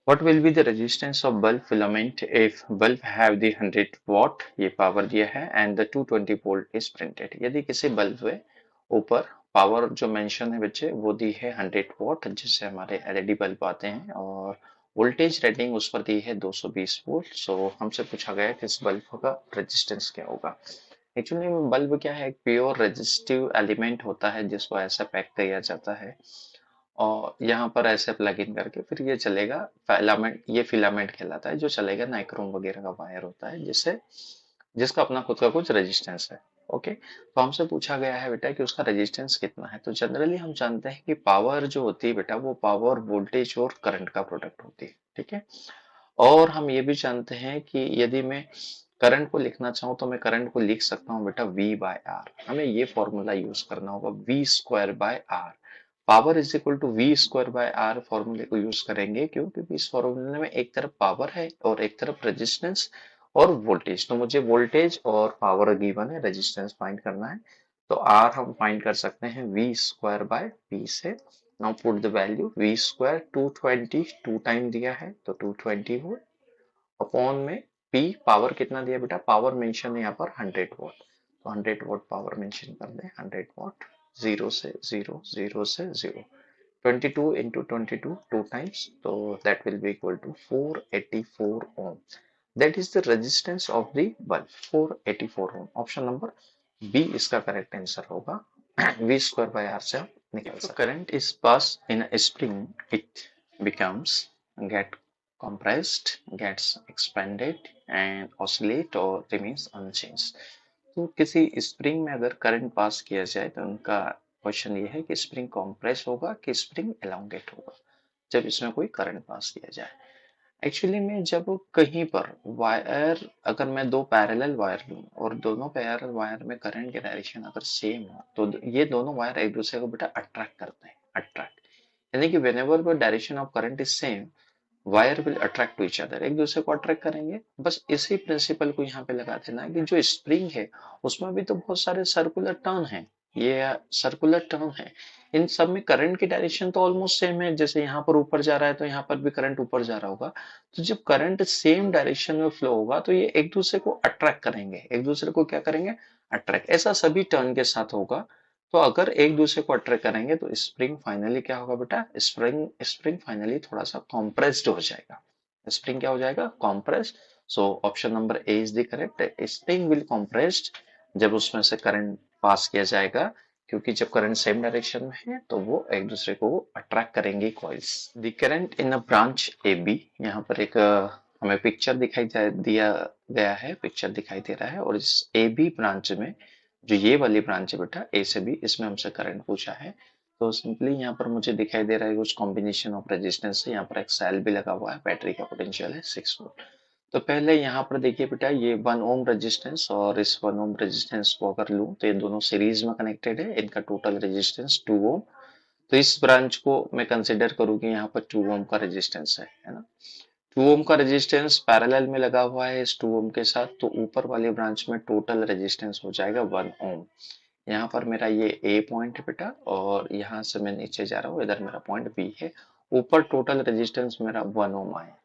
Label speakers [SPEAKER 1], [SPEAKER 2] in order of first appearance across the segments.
[SPEAKER 1] What will be the resistance of bulb filament if bulb have the 100 watt, ये power दिया है, and the 220 volt is printed। यदि किसी bulb में ऊपर पावर जो मेंशन है बच्चे वो दी है 100 वॉट, जिससे हमारे एलईडी बल्ब आते हैं, और वोल्टेज रेटिंग उस पर दी है 220 वोल्ट। सो हमसे पूछा गया कि इस बल्ब का रेजिस्टेंस क्या होगा। एक्चुअली बल्ब क्या है, एक प्योर रेजिस्टिव एलिमेंट होता है जिसको ऐसा पैक किया जाता है, और यहाँ पर ऐसे प्लग इन करके फिर ये चलेगा फिलामेंट। ये फिलामेंट कहलाता है, जो चलेगा नाइक्रोम वगैरह का वायर होता है, जिससे जिसका अपना खुद का कुछ रेजिस्टेंस है। ओके, तो हमसे पूछा गया है बेटा कि उसका रेजिस्टेंस कितना है। तो जनरली हम जानते हैं कि पावर जो होती है बेटा वो पावर वोल्टेज और करंट का प्रोडक्ट होती है, ठीक है। और हम ये भी जानते हैं कि यदि मैं करंट को लिखना चाहूँ तो मैं करंट को लिख सकता हूँ बेटा V बाय आर। हमें ये फॉर्मूला यूज करना होगा, V square by R. Power is equal to V square by R फॉर्मूले को यूज करेंगे, क्यों? क्योंकि इस फॉर्मूले में एक तरफ पावर है और एक तरफ रेजिस्टेंस और वोल्टेज। तो मुझे वोल्टेज और पावर गिवन है, रेजिस्टेंस फाइंड करना है। तो आर हम फाइंड कर सकते हैं V स्क्वायर बाय P से। Now put the value V square 220, 2 time दिया है तो 220 वोल्ट, अपॉन में P पावर कितना दिया बेटा, पावर मेंशन है यहाँ पर 100 वॉट, तो 100 वॉट पावर मेंशन कर दें। 100 वॉट, जीरो से जीरो, जीरो से जीरो, 22 into 22 टू टाइम्स, तो that will be equal to 484 ohm. That is the resistance of the bulb, 484 ohm। Option number B इसका करेक्ट आंसर होगा। V square by R से आप निकाल सकते हैं। Current is pass in a spring, it becomes get compressed, gets expanded and oscillate or remains unchanged। तो किसी spring में अगर करंट पास किया जाए तो उनका क्वेश्चन ये है कि स्प्रिंग कॉम्प्रेस होगा कि स्प्रिंग एलोंगेट होगा जब इसमें कोई करंट पास किया जाए। एक्चुअली में जब कहीं पर वायर, अगर मैं दो पैरेलल वायर लूं और दोनों पैरेलल वायर में करंट की डायरेक्शन अगर सेम हो तो ये दोनों वायर एक दूसरे को बेटा अट्रैक्ट करते हैं। अट्रैक्ट यानी कि whenever the direction of current is same, wire will attract to each other, एक दूसरे को अट्रैक्ट करेंगे। बस इसी प्रिंसिपल को यहाँ पे लगा देना है कि जो स्प्रिंग है उसमें भी तो बहुत सारे सर्कुलर टर्न है, ये सर्कुलर टर्न है। इन सब में करंट की डायरेक्शन तो ऑलमोस्ट सेम है, जैसे यहाँ पर ऊपर जा रहा है तो यहाँ पर भी करंट ऊपर जा रहा होगा। तो जब करंट सेम डायरेक्शन में फ्लो होगा तो ये एक दूसरे को अट्रैक्ट करेंगे, एक दूसरे को क्या करेंगे, अट्रैक्ट। ऐसा सभी टर्न के साथ होगा। तो अगर एक दूसरे को अट्रैक्ट करेंगे तो स्प्रिंग फाइनली क्या होगा बेटा, स्प्रिंग स्प्रिंग फाइनली थोड़ा सा कॉम्प्रेस्ड हो जाएगा। स्प्रिंग क्या हो जाएगा, compressed. So option number A is the correct. Spring will compressed जब उसमें से करंट पास किया जाएगा, क्योंकि जब करंट सेम डायरेक्शन में है तो वो एक दूसरे को अट्रैक्ट करेंगे coils. The current in a branch A B, यहाँ पर एक हमें पिक्चर दिया गया है, पिक्चर दिखाई दे रहा है, और इस ए बी ब्रांच में जो ये वाली ब्रांच है बेटा ए से बी, इसमें हमसे करंट पूछा है। तो सिंपली यहाँ पर मुझे दिखाई दे रहा है कुछ कॉम्बिनेशन ऑफ रेजिस्टेंस है। यहाँ पर एक सेल भी लगा हुआ है, बैटरी का पोटेंशियल है 6 वोल्ट। तो पहले यहाँ पर देखिए बेटा, ये 1 ओम रेजिस्टेंस और इस 1 ओम रेजिस्टेंस को अगर लूं तो ये दोनों सीरीज में कनेक्टेड है, इनका टोटल रेजिस्टेंस 2 ओम। तो इस ब्रांच को मैं कंसिडर करूँ कि यहाँ पर 2 ओम का रेजिस्टेंस है ना। 2 ओम का रेजिस्टेंस पैरेलल में लगा हुआ है इस 2 ओम के साथ, तो ऊपर वाली ब्रांच में टोटल रेजिस्टेंस हो जाएगा 1 ओम। यहाँ पर मेरा ये ए पॉइंट है बेटा, और यहाँ से मैं नीचे जा रहा हूँ, इधर मेरा पॉइंट बी है। ऊपर टोटल रेजिस्टेंस मेरा 1 ओम आया।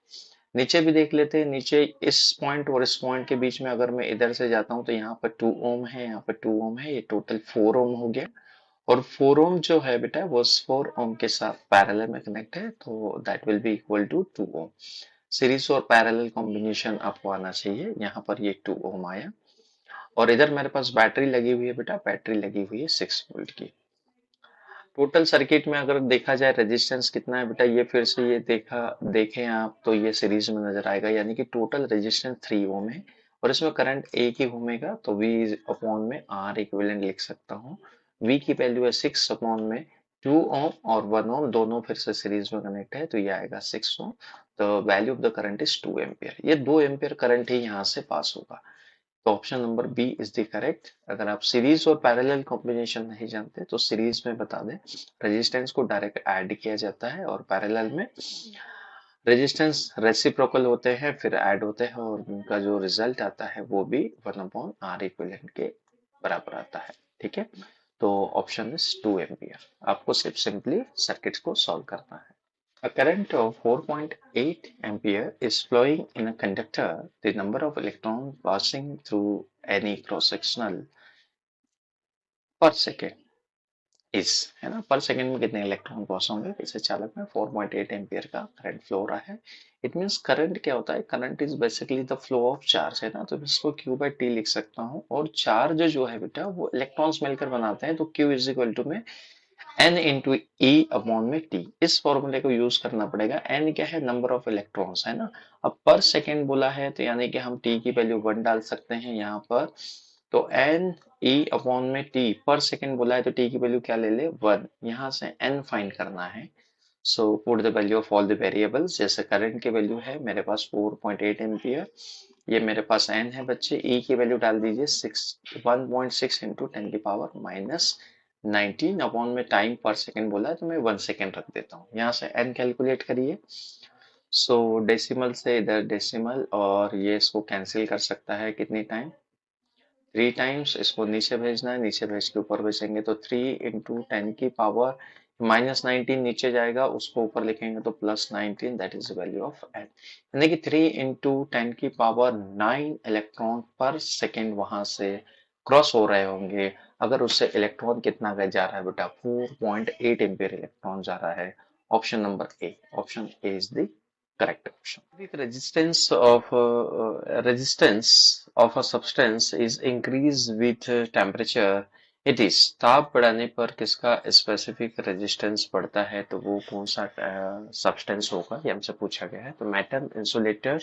[SPEAKER 1] नीचे भी देख लेते हैं, नीचे इस पॉइंट और इस पॉइंट के बीच में अगर मैं इधर से जाता हूँ तो यहाँ पर 2 ओम है, यहाँ पर 2 ओम है, ये टोटल 4 ओम हो गया। और 4 ओम जो है बेटा वो 4 ओम के साथ पैरेलल में कनेक्ट है, तो that will be equal to 2 ohm. Series और पैरेलल कॉम्बिनेशन आपको आना चाहिए। यहाँ पर ये 2 ओम आया, और इधर मेरे पास बैटरी लगी हुई है बेटा, बैटरी लगी हुई है 6 वोल्ट की। टोटल सर्किट में अगर देखा जाए रेजिस्टेंस कितना है बेटा, ये फिर से ये देखें आप तो ये सीरीज में नजर आएगा, यानी कि टोटल रेजिस्टेंस 3 ओम है, और इसमें करंट एक ही घूमेगा, तो V अपॉन में R इक्विवेलेंट लिख सकता हूँ। V की वैल्यू है 6 अपॉन में 2 ओम और 1 ओम, दोनों फिर से सीरीज में कनेक्ट है, तो ये आएगा 6 ओम। तो value of the current is 2 ampere. ये 2 एम्पियर करंट ही यहाँ से पास होगा। तो option number B is the correct. अगर आप सीरीज और पैरेलल कॉम्बिनेशन नहीं जानते तो सीरीज में बता दें, रेजिस्टेंस को डायरेक्ट ऐड किया जाता है, और पैरेलल में रेजिस्टेंस रेसिप्रोकल होते हैं फिर ऐड होते हैं, और उनका जो रिजल्ट आता है वो भी 1/R इक्विवेलेंट के बराबर आता है। ठीक है, तो ऑप्शन इज 2 एम्पियर। आपको सिर्फ सिंपली सर्किट्स को सॉल्व करना है। A current of 4.8 ampere is flowing in a conductor. The number of electrons passing through any cross-sectional per second इस है ना, पर सेकंड में कितने इलेक्ट्रॉन पास होंगे इस चालक में 4.8 एम्पियर का करंट फ्लो हो रहा है। इट मींस करंट क्या होता है, current is basically the flow of charge, है ना, तो इसको Q बाई टी लिख सकता हूँ। और चार्ज जो है बेटा वो इलेक्ट्रॉन्स मिलकर बनाते हैं, तो Q इज इक्वल टू में N इंटू ई अपॉन में टी, इस फॉर्मूले को यूज करना पड़ेगा। N क्या है, नंबर ऑफ इलेक्ट्रॉन्स, है ना। अब पर सेकेंड बोला है तो यानी कि हम टी की वैल्यू 1 डाल सकते हैं यहाँ पर, तो एन ई अपॉन में टी, पर सेकेंड बोला है तो टी की वैल्यू क्या ले ले 1, यहाँ से एन फाइंड करना है। So put the value of all the variables, जैसे करंट की वैल्यू है मेरे पास 4.8 एम्पियर, ये मेरे पास एन है बच्चे, ई की वैल्यू डाल दीजिए 1.6 इंटू 10 की पावर माइनस 19 अपॉन में टाइम पर सेकेंड बोला है तो मैं 1 सेकेंड रख देता हूँ, यहाँ से एन कैलकुलेट करिए। सो डेसिमल से इधर डेसिमल, और ये इसको कैंसिल कर सकता है कितनी टाइम, 3 टाइम्स, इसको नीचे भेजना है, नीचे भेज के ऊपर भेजेंगे तो 3 इंटू 10 की पावर माइनस 19 नीचे जाएगा, उसको ऊपर लिखेंगे तो plus 19, that is value of N, यानी कि 3 इंटू 10 की पावर 9 इलेक्ट्रॉन पर सेकेंड वहां से क्रॉस हो रहे होंगे। अगर उससे इलेक्ट्रॉन कितना जा रहा है बेटा, 4.8 एम्पियर इलेक्ट्रॉन जा रहा है। Option number A, option A is the correct option. If resistance of a substance is increased with temperature, it is, ताप बढ़ाने पर किसका स्पेसिफिक रेजिस्टेंस बढ़ता है, तो वो कौन सा सब्सटेंस होगा, ये हमसे पूछा गया है। तो मेटल, इंसुलेटर,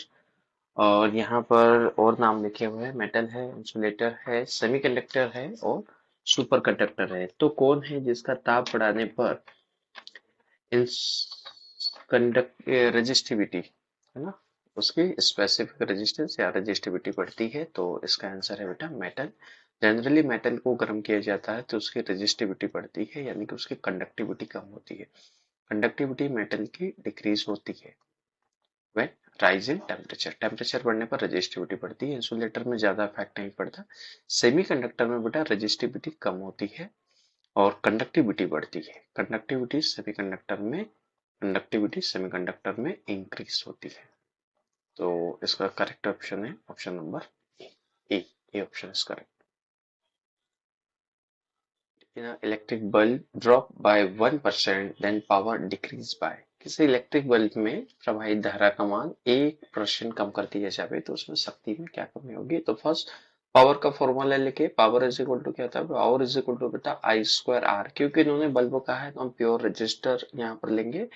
[SPEAKER 1] और यहाँ पर और नाम लिखे हुए हैं, मेटल है, इंसुलेटर है, सेमीकंडक्टर है और सुपर कंडक्टर है। तो कौन है जिसका ताप बढ़ाने पर कंडक्ट रेजिस्टिविटी, है ना, उसकी स्पेसिफिक रेजिस्टेंस या रेजिस्टिविटी बढ़ती है, तो इसका आंसर है बेटा मेटल। जनरली मेटल को गर्म किया जाता है तो उसकी रेजिस्टिविटी बढ़ती है, यानी कि उसकी कंडक्टिविटी कम होती है। कंडक्टिविटी मेटल की डिक्रीज होती है when rise in temperature, temperature बढ़ने पर रेजिस्टिविटी बढ़ती है। इंसुलेटर में ज्यादा इफेक्ट नहीं पड़ता। सेमीकंडक्टर में बेटा रेजिस्टिविटी कम होती है और कंडक्टिविटी बढ़ती है। कंडक्टिविटी सेमीकंडक्टर में इंक्रीज होती है। तो इसका करेक्ट ऑप्शन है option number A, A option is correct. Electric bulb drop by 1% then power decrease by, किसी इलेक्ट्रिक बल्ब में प्रवाहित धारा का मान 1% कम कर दिया जाए तो उसमें शक्ति में क्या कमी होगी। तो फर्स्ट पावर का फॉर्मूला लेके, पावर इज इक्वल टू क्या होता है, पावर इज इक्वल टू बेटा आई स्क्वायर आर, क्योंकि इन्होंने बल्ब कहा है तो हम प्योर रजिस्टर यहाँ पर लेंगे,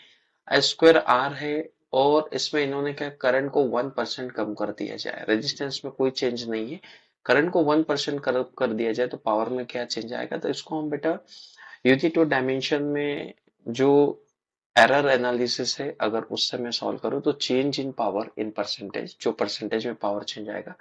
[SPEAKER 1] आई स्क्वायर आर है। और इसमें इन्होंने क्या, करंट को 1% कम कर दिया जाए, रेजिस्टेंस में कोई चेंज नहीं है, करंट को 1% कर दिया जाए तो पावर में क्या चेंज आएगा। तो इसको हम बेटा यूनिटी टू डायमेंशन में जो एरर एनालिसिस है अगर उससे मैं सॉल्व करूं तो change in power in percentage, जो परसेंटेज में पावर चेंज आएगा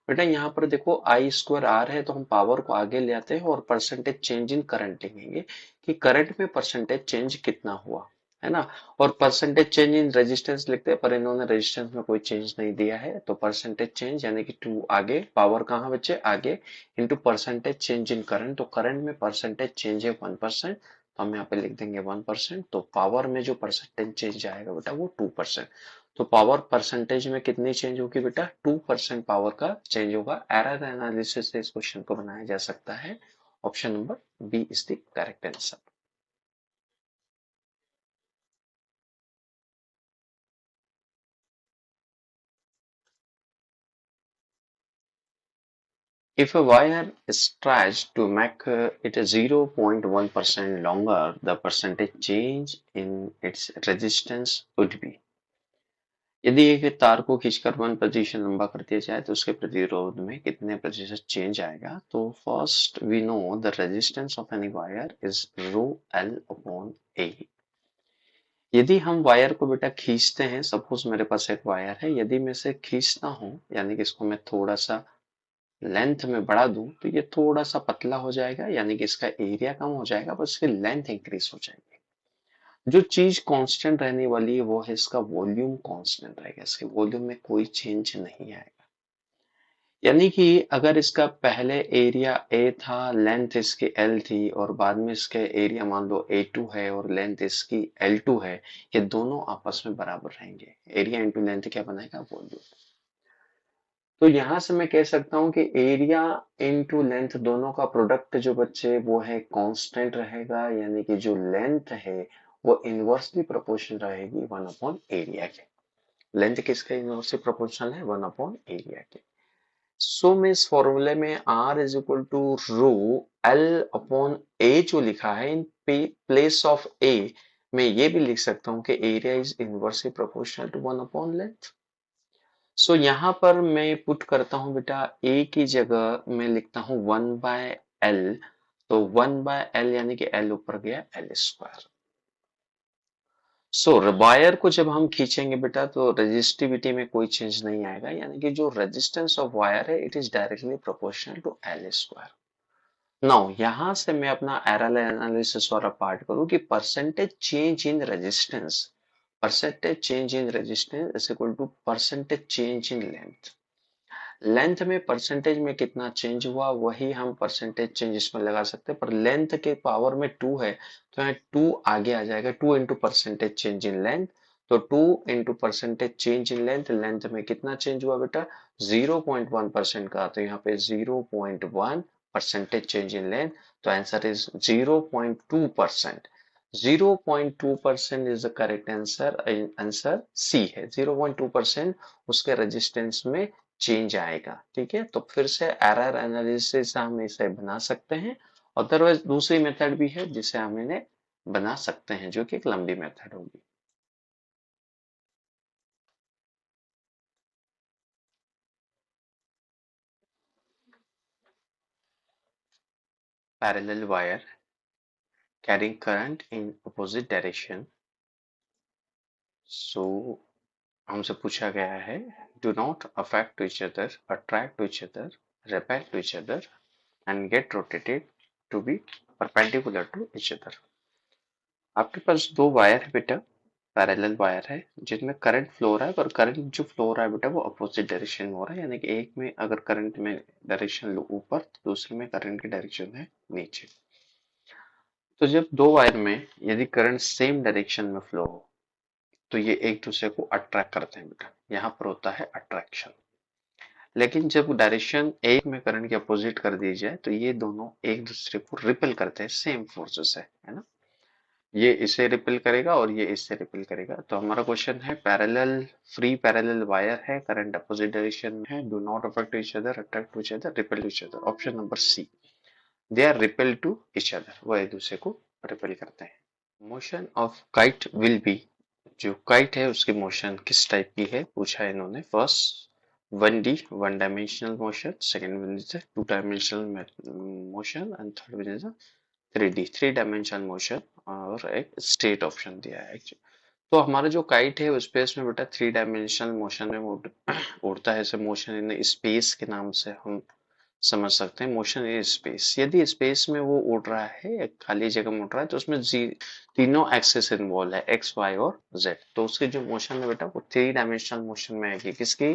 [SPEAKER 1] बेटा, यहाँ पर देखो आई स्क्वायर आर है तो हम पावर को आगे ले आते हैं और परसेंटेज चेंज इन करंट लिखेंगे कि करंट में परसेंटेज चेंज कितना हुआ, है ना। और परसेंटेज चेंज इन रेजिस्टेंस लिखते हैं, पर इन्होंने रेजिस्टेंस में कोई चेंज नहीं दिया है, तो परसेंटेज चेंज यानी कि 2 आगे, पावर कहाँ बच्चे आगे, इंटू परसेंटेज चेंज इन करंट, तो करंट में परसेंटेज चेंज है 1%, तो हम यहाँ पे लिख देंगे 1%। तो पावर में जो परसेंटेज चेंज आएगा बेटा वो 2%। तो पावर परसेंटेज में कितनी चेंज होगी बेटा, 2% पावर का चेंज होगा। एरर एनालिसिस से इस क्वेश्चन को बनाया जा सकता है। Option number B is the correct answer. If a wire is stretched to make it 0.1% longer, the percentage change in its resistance would be। यदि एक तार को खींचकर 1% लंबा कर दिया जाए तो उसके प्रतिरोध में कितने प्रतिशत चेंज आएगा। तो first we know the resistance of any wire is rho L upon A. यदि हम वायर को बेटा खींचते हैं, सपोज मेरे पास एक वायर है, यदि मैं इसे खींचता हूं यानी कि इसको मैं थोड़ा सा लेंथ में बढ़ा दूं तो ये थोड़ा सा पतला हो जाएगा, यानी कि इसका एरिया कम हो जाएगा पर इसकी लेंथ इंक्रीज हो जाएगी। जो चीज कांस्टेंट रहने वाली है वो है इसका वॉल्यूम कांस्टेंट रहेगा, इसके वॉल्यूम में कोई चेंज नहीं आएगा। यानी कि अगर इसका पहले एरिया ए था, लेंथ इसकी एल थी और बाद में इसके एरिया मान लो ए2 है और लेंथ इसकी एल2 है, ये दोनों आपस में बराबर रहेंगे। एरिया इंटू लेंथ क्या बनाएगा, वॉल्यूम। तो यहां से मैं कह सकता हूं कि एरिया इंटू लेंथ दोनों का प्रोडक्ट जो बच्चे वो है कांस्टेंट रहेगा, यानी कि जो लेंथ है वो इनवर्सली प्रोपोर्शनल रहेगी 1/एरिया के। लेंथ किसका इनवर्सली प्रोपोर्शनल है, 1/एरिया के। सो मैं इस फॉर्मूले में R is equal to rho L/A जो लिखा है, इन प्लेस ऑफ A मैं ये भी लिख सकता हूं कि area is inversely proportional to 1/लेंथ। सो यहाँ पर मैं पुट करता हूं बेटा, A की जगह मैं लिखता हूं 1/L। तो 1/L यानी कि L ऊपर गया L²। सो वायर को जब हम खींचेंगे बेटा तो रेजिस्टिविटी में कोई चेंज नहीं आएगा, यानी कि जो रेजिस्टेंस ऑफ वायर है it is directly proportional to L²। Now यहां से मैं अपना एरर एनालिसिस वाला पार्ट करूं कि percentage change in resistance is equal to percentage change in length. Length में परसेंटेज में कितना चेंज हुआ वही हम परसेंटेज चेंज इसमें लगा सकते हैं, पर लेंथ के पावर में 2 है तो यहाँ 2 आगे आ जाएगा, 2 into percentage change in length. तो 2 into percentage change in length, length में कितना चेंज हुआ बेटा, 0.1% का, तो यहाँ पे 0.1 परसेंटेज चेंज इन लेंथ। तो answer is 0.2%। 0.2% is the correct answer. Answer C है, 0.2% उसके रेजिस्टेंस में चेंज आएगा। ठीक है, तो फिर से एरर एनालिसिस हम इसे बना सकते हैं। अदरवाइज दूसरी मेथड भी है जिसे हम इन्हें बना सकते हैं, जो कि एक लंबी मेथड होगी। Parallel wire carrying current in opposite direction. So हमसे पूछा गया है, do not affect to each other, attract to each other, repel to each other and get rotated to be perpendicular to each other. आपके पास दो wire है बेटा, parallel wire है, जिनमें करंट फ्लो हो रहा है, और करंट जो फ्लो हो रहा है बेटा वो अपोजिट डायरेक्शन में हो रहा है, यानी कि एक में अगर करंट में डायरेक्शन लो ऊपर तो दूसरे में करंट की डायरेक्शन है नीचे। तो जब दो वायर में यदि करंट सेम डायरेक्शन में फ्लो हो तो ये एक दूसरे को अट्रैक्ट करते हैं बेटा, यहाँ पर होता है अट्रैक्शन। लेकिन जब डायरेक्शन एक में करंट के अपोजिट कर दी जाए तो ये दोनों एक दूसरे को रिपेल करते हैं, सेम फोर्सेस है ना। ये इसे रिपेल करेगा और ये इससे रिपेल करेगा। तो हमारा क्वेश्चन है, पैरेलल फ्री पैरेलल वायर है, करंट अपोजिट डायरेक्शन में है, do not affect each other, attract to each other, repel to each other. Option number C, they are repel to each other, वह एक दूसरे को रिपेल करते हैं। Motion of kite will be, जो kite है उसकी मोशन किस टाइप की है पूछा है इन्होंने। First 1D one dimensional motion, second one is two dimensional motion and third one is 3D three dimensional motion, और एक स्टेट ऑप्शन दिया है एक्चुअली। तो हमारा जो काइट है उस स्पेस में बेटा थ्री डायमेंशनल मोशन में उड़ता है। इसे मोशन इन स्पेस के नाम से हम समझ सकते हैं, मोशन इन स्पेस। यदि स्पेस में वो उड़ रहा है, एक खाली जगह में उड़ रहा है, तो उसमें तीनों एक्सेस इन्वॉल्व है, एक्स वाई और जेड। तो उसकी जो मोशन है बेटा वो थ्री डायमेंशनल मोशन में आएगी, किसकी,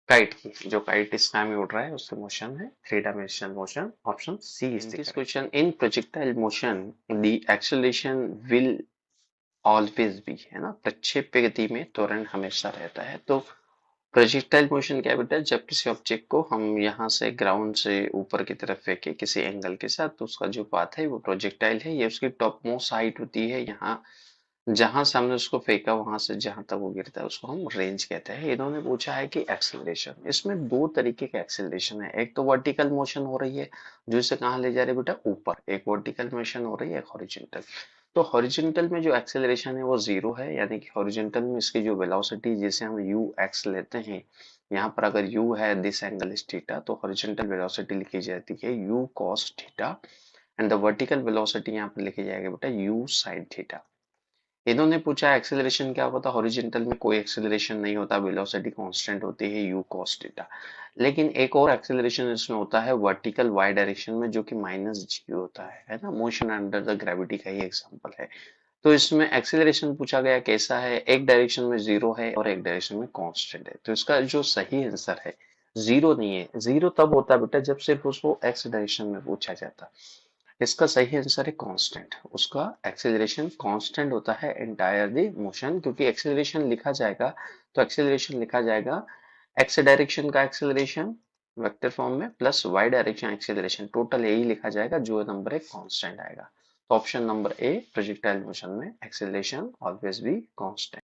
[SPEAKER 1] काइट की। जो काइट इस टाइम में उड़ रहा है उसकी मोशन है three dimensional motion. Option C is this question, in projectile motion the acceleration will always be, है ना, प्रक्षेप्य गति में त्वरण हमेशा रहता है। तो प्रोजेक्टाइल मोशन क्या है बेटा, जब किसी ऑब्जेक्ट को हम यहाँ से ग्राउंड से ऊपर की तरफ फेंके किसी एंगल के साथ, तो उसका जो पाथ है वो प्रोजेक्टाइल है। ये उसकी टॉप मोस्ट हाइट होती है, यहाँ जहां से हमने उसको फेंका वहां से जहां तक वो गिरता है उसको हम रेंज कहते हैं। इन्होंने पूछा है कि एक्सेलरेशन, इसमें दो तरीके का एक्सेलरेशन है। एक तो वर्टिकल मोशन हो रही है जो इसे कहाँ ले जा रही है बेटा, ऊपर। एक वर्टिकल मोशन हो रही है, एक हॉरिजॉन्टल। तो हॉरिजॉन्टल में जो एक्सेलरेशन है वो जीरो है, यानी कि हॉरिजॉन्टल में इसकी जो वेलोसिटी जिसे हम यू एक्स लेते हैं, यहाँ पर अगर u है, दिस एंगल इज थीटा, तो हॉरिजॉन्टल वेलोसिटी लिखी जाती है u cos theta, and the vertical velocity यहाँ पर लिखी जाएगी बेटा u sin थीटा। इन्होंने पूछा एक्सेलरेशन क्या होता है, हॉरिजॉन्टल में कोई एक्सेलरेशन नहीं होता, वेलोसिटी कांस्टेंट होती है u cos थीटा। लेकिन एक और एक्सेलरेशन इसमें होता है वर्टिकल y डायरेक्शन में, जो कि माइनस g होता है ना, मोशन अंडर द ग्रेविटी का ही एग्जांपल है। तो इसमें एक्सेलरेशन पूछा गया कैसा है, एक डायरेक्शन में जीरो है और एक डायरेक्शन में कांस्टेंट है। तो इसका जो सही आंसर है जीरो नहीं है, जीरो तब होता है बेटा जब सिर्फ उसको एक्स डायरेक्शन में पूछा जाता। इसका सही आंसर है कांस्टेंट, उसका एक्सेलरेशन कांस्टेंट होता है एंटायर द मोशन, क्योंकि एक्सेलरेशन लिखा जाएगा तो एक्सेलरेशन लिखा जाएगा एक्स डायरेक्शन का एक्सेलरेशन वेक्टर फॉर्म में plus Y direction acceleration, total यही लिखा जाएगा, जो नंबर एक कांस्टेंट आएगा। तो option number A projectile motion में एक्सेलरेशन ऑलवेज बी कांस्टेंट।